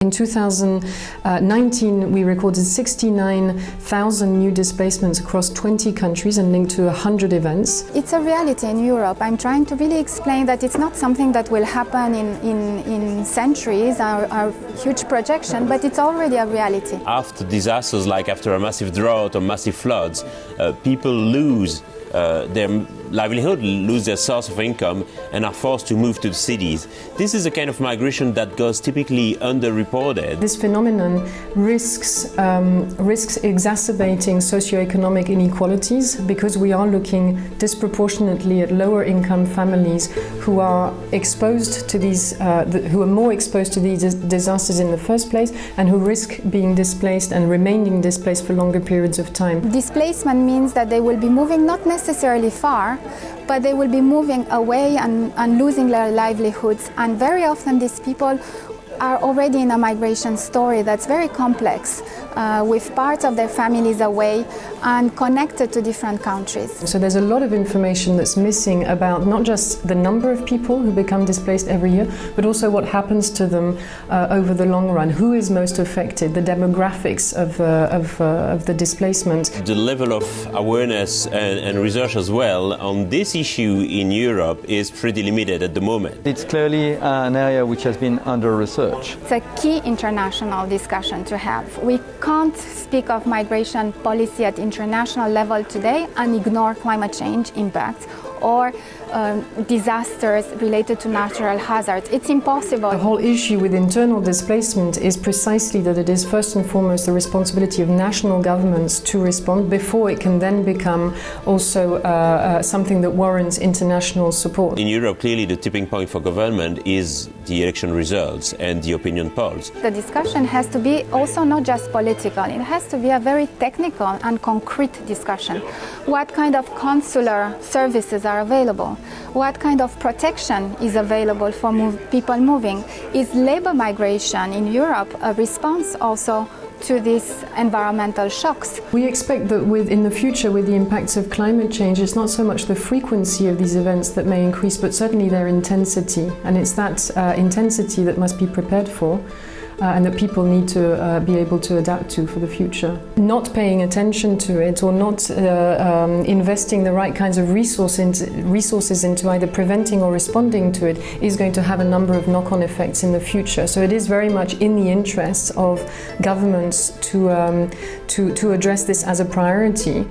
In 2019, we recorded 69,000 new displacements across 20 countries and linked to 100 events. It's a reality in Europe. I'm trying to really explain that it's not something that will happen in centuries, our huge projection, but it's already a reality. After disasters like after a massive drought or massive floods, people lose their livelihood, lose their source of income, and are forced to move to the cities. This is a kind of migration that goes typically underreported. This phenomenon risks exacerbating socioeconomic inequalities because we are looking disproportionately at lower income families who are exposed to these, who are more exposed to these disasters in the first place, and who risk being displaced and remaining displaced for longer periods of time. Displacement means that they will be moving not necessarily far, but they will be moving away and losing their livelihoods. And very often these people are already in a migration story that's very complex, with parts of their families away and connected to different countries. So there's a lot of information that's missing about not just the number of people who become displaced every year, but also what happens to them over the long run. Who is most affected, the demographics of the displacement. The level of awareness and research as well on this issue in Europe is pretty limited at the moment. It's clearly an area which has been under-researched. It's a key international discussion to have. We can't speak of migration policy at international level today and ignore climate change impacts or disasters related to natural hazards. It's impossible. The whole issue with internal displacement is precisely that it is first and foremost the responsibility of national governments to respond before it can then become also something that warrants international support. In Europe, clearly the tipping point for government is the election results and the opinion polls. The discussion has to be also not just political, it has to be a very technical and concrete discussion. What kind of consular services are available? What kind of protection is available for people moving? Is labor migration in Europe a response also to these environmental shocks? We expect that in the future, with the impacts of climate change, it's not so much the frequency of these events that may increase, but certainly their intensity. And it's that intensity that must be prepared for. And that people need to be able to adapt to for the future. Not paying attention to it or not investing the right kinds of resources into either preventing or responding to it is going to have a number of knock-on effects in the future. So it is very much in the interests of governments to address this as a priority.